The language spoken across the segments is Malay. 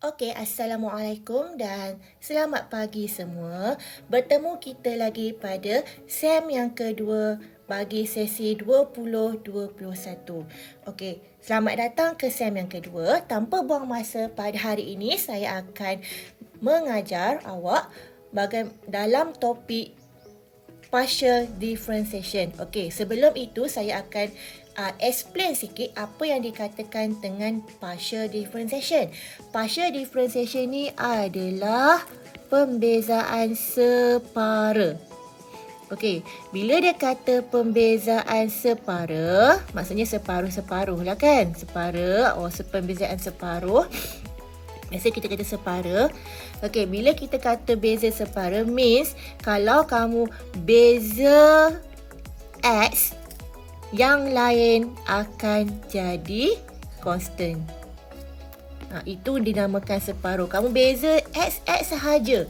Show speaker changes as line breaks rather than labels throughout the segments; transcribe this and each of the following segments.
Okey, Assalamualaikum dan selamat pagi semua. Bertemu kita lagi pada SEM yang kedua bagi sesi 2021. Okey, selamat datang ke SEM yang kedua. Tanpa buang masa, pada hari ini saya akan mengajar awak dalam topik partial differentiation. Okey, sebelum itu saya akan explain sikit apa yang dikatakan dengan partial differentiation. Partial differentiation ni adalah pembezaan separa. Okey, bila dia kata pembezaan separa, maksudnya separuh-separuh lah kan? Pembezaan separuh. Biasa kita kata separa. Okey, bila kita kata beza separa means kalau kamu beza X, yang lain akan jadi constant. Itu dinamakan separuh. Kamu beza X sahaja.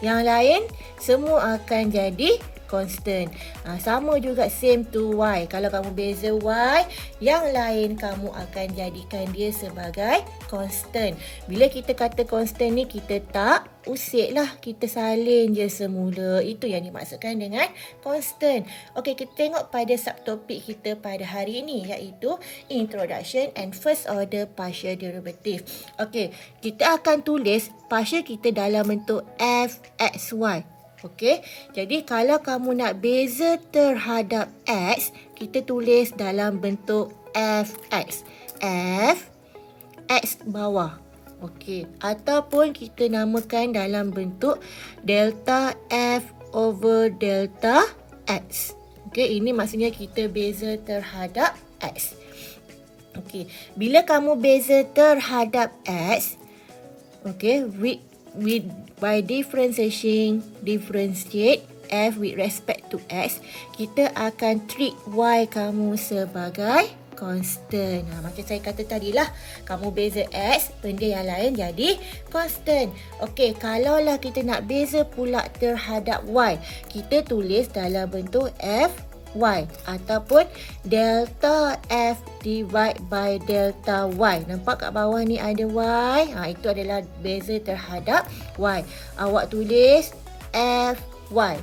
Yang lain semua akan jadi constant. Sama juga same to Y. Kalau kamu beza Y, yang lain kamu akan jadikan dia sebagai constant. Bila kita kata constant ni, kita tak usik lah, kita salin je semula. Itu yang dimaksudkan dengan constant. Okey, kita tengok pada subtopik kita pada hari ini, iaitu introduction and first order partial derivative. Okey, kita akan tulis partial kita dalam bentuk fxy. Okey, jadi kalau kamu nak beza terhadap X, kita tulis dalam bentuk fx. F, X bawah. Okey, ataupun kita namakan dalam bentuk delta F over delta X. Okey, ini maksudnya kita beza terhadap X. Okey, bila kamu beza terhadap X, okey, by differentiate F with respect to X, kita akan treat Y kamu sebagai constant. Macam saya kata tadi lah, kamu beza X, benda yang lain jadi constant. Okey, kalaulah kita nak beza pula terhadap Y, kita tulis dalam bentuk F Y ataupun delta F divide by delta Y. Nampak kat bawah ni ada Y. Itu adalah beza terhadap Y. Awak tulis F Y.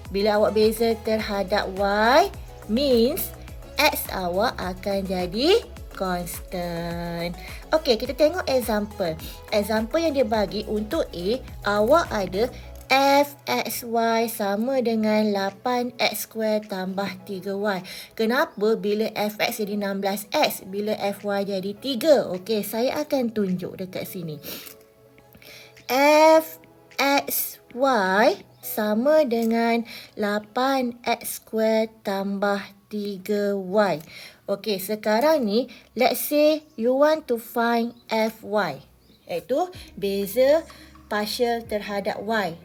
Bila awak beza terhadap Y, means X awak akan jadi constant. Okey, kita tengok example. Example yang dia bagi untuk A, awak ada fxy sama dengan 8x² tambah 3y. Kenapa bila fx jadi 16x, bila fy jadi 3? Okey, saya akan tunjuk dekat sini. fxy sama dengan 8x² tambah 3y. Okey, sekarang ni let's say you want to find fy, iaitu beza partial terhadap y,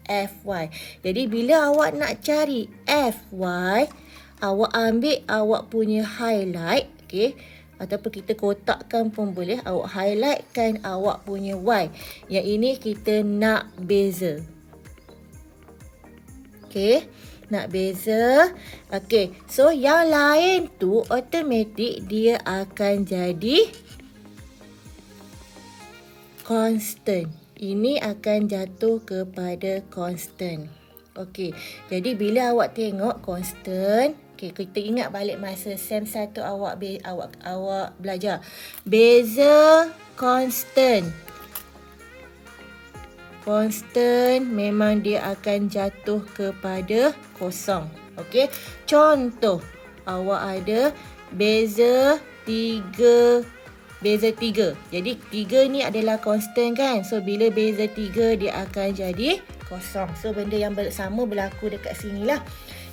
fy. Jadi bila awak nak cari fy, awak ambil awak punya highlight, okey, ataupun kita kotakkan pun boleh. Awak highlightkan awak punya y. Yang ini kita nak beza. Okey, nak beza. Okey, so yang lain tu automatik dia akan jadi constant. Ini akan jatuh kepada constant. Okey, jadi bila awak tengok constant, okey, kita ingat balik masa SEM 1 awak belajar beza constant. Constant memang dia akan jatuh kepada kosong. Okey, contoh awak ada beza 3. Jadi 3 ni adalah constant kan? So bila beza 3 dia akan jadi kosong. So benda yang sama berlaku dekat sini lah.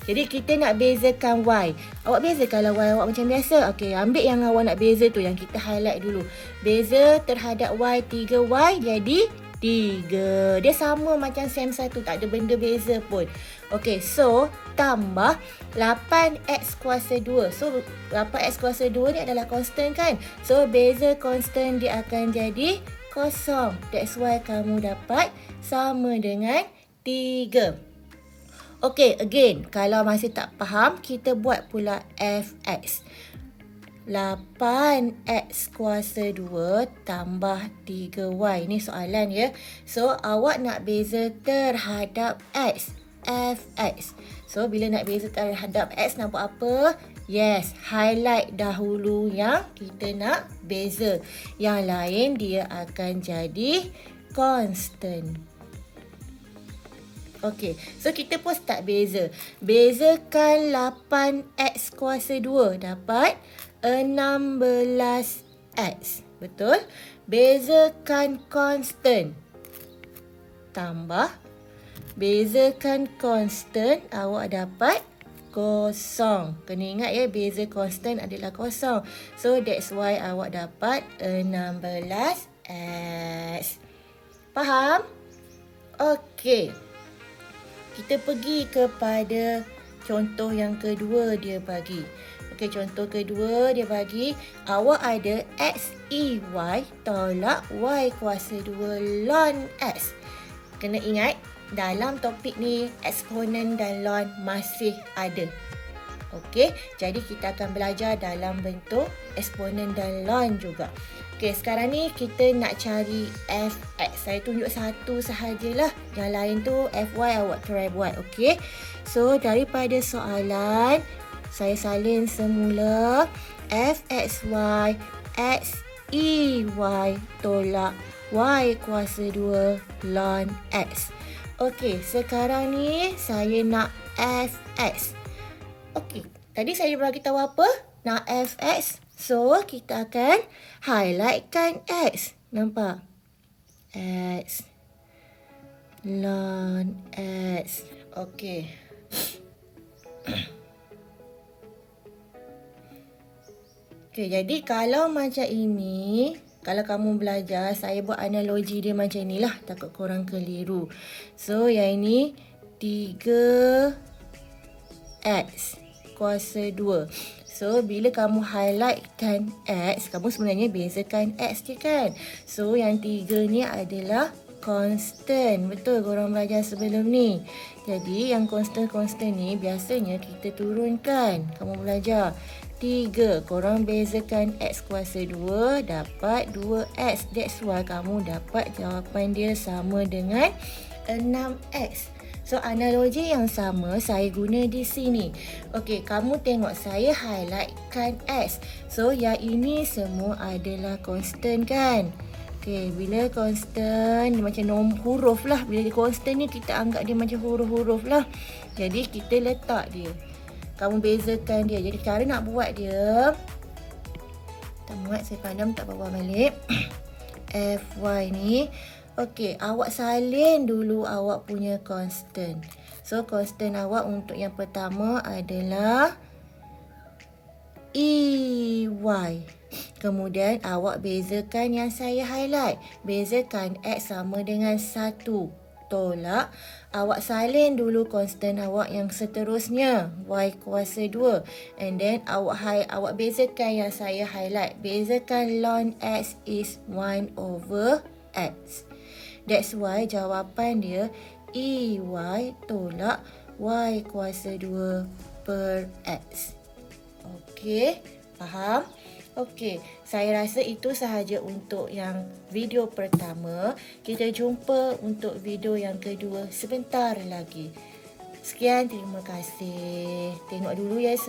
Jadi kita nak bezakan Y. Awak bezakanlah Y awak macam biasa. Okey, ambil yang awak nak beza tu, yang kita highlight dulu. Beza terhadap Y 3Y jadi 3. Dia sama macam SEM 1, tak ada benda beza pun. Okey, so tambah 8x kuasa 2. So 8x kuasa 2 ni adalah constant kan? So beza constant dia akan jadi kosong. That's why kamu dapat sama dengan 3. Okey, again, kalau masih tak faham, kita buat pula fx. 8x kuasa 2 tambah 3y. Ni soalan ya. So, awak nak beza terhadap x. Fx. So, bila nak beza terhadap x, nak buat apa? Yes, highlight dahulu yang kita nak beza. Yang lain dia akan jadi constant. Okey, so kita pun start beza. Bezakan 8x kuasa 2 dapat 16x. Betul? Bezakan constant. Tambah. Bezakan constant, awak dapat kosong. Kena ingat ya, beza constant adalah kosong. So, that's why awak dapat 16x. Faham? Okey. Kita pergi kepada contoh yang kedua dia bagi. Okey, contoh kedua dia bagi awak ada x y tolak y kuasa 2 ln x. Kena ingat dalam topik ni eksponen dan ln masih ada. Okey, jadi kita akan belajar dalam bentuk eksponen dan ln juga. Okey, sekarang ni kita nak cari fx. Saya tunjuk satu sahajalah. Yang lain tu fy awak try buat. Okey. So, daripada soalan, saya salin semula fxy x y tolak y kuasa 2 ln x. Okey, sekarang ni saya nak fx. Okey, tadi saya bagi tahu apa? Nak fx. So, kita akan highlightkan x. Nampak? X. Ln x. Okey. Okey, jadi kalau macam ini, kalau kamu belajar, saya buat analogi dia macam inilah. Takut korang keliru. So, yang ini 3x kuasa 2. So, bila kamu highlightkan x, kamu sebenarnya bezakan x je kan? So, yang 3 ni adalah constant. Betul korang belajar sebelum ni. Jadi, yang constant-constant ni biasanya kita turunkan. Kamu belajar. 3. Korang bezakan x kuasa 2 dapat 2x. That's why kamu dapat jawapan dia sama dengan 6x. So, analogi yang sama saya guna di sini. Okey, kamu tengok saya highlightkan x. So, yang ini semua adalah constant kan? Okey, bila constant, dia macam huruf lah. Bila dia constant ni, kita anggap dia macam huruf-huruf lah. Jadi, kita letak dia. Kamu bezakan dia. Jadi, cara nak buat dia, tak muat, saya pandang tak bawa balik. Fy ni. Okey, awak salin dulu awak punya constant. So, constant awak untuk yang pertama adalah EY. Kemudian, awak bezakan yang saya highlight. Bezakan X sama dengan 1. Tolak. Awak salin dulu constant awak yang seterusnya. Y kuasa 2. And then, awak bezakan yang saya highlight. Bezakan ln X is 1 over X. That's why jawapan dia EY tolak Y kuasa 2 per X. Okey, faham? Okey, saya rasa itu sahaja untuk yang video pertama. Kita jumpa untuk video yang kedua sebentar lagi. Sekian, terima kasih. Tengok dulu ya.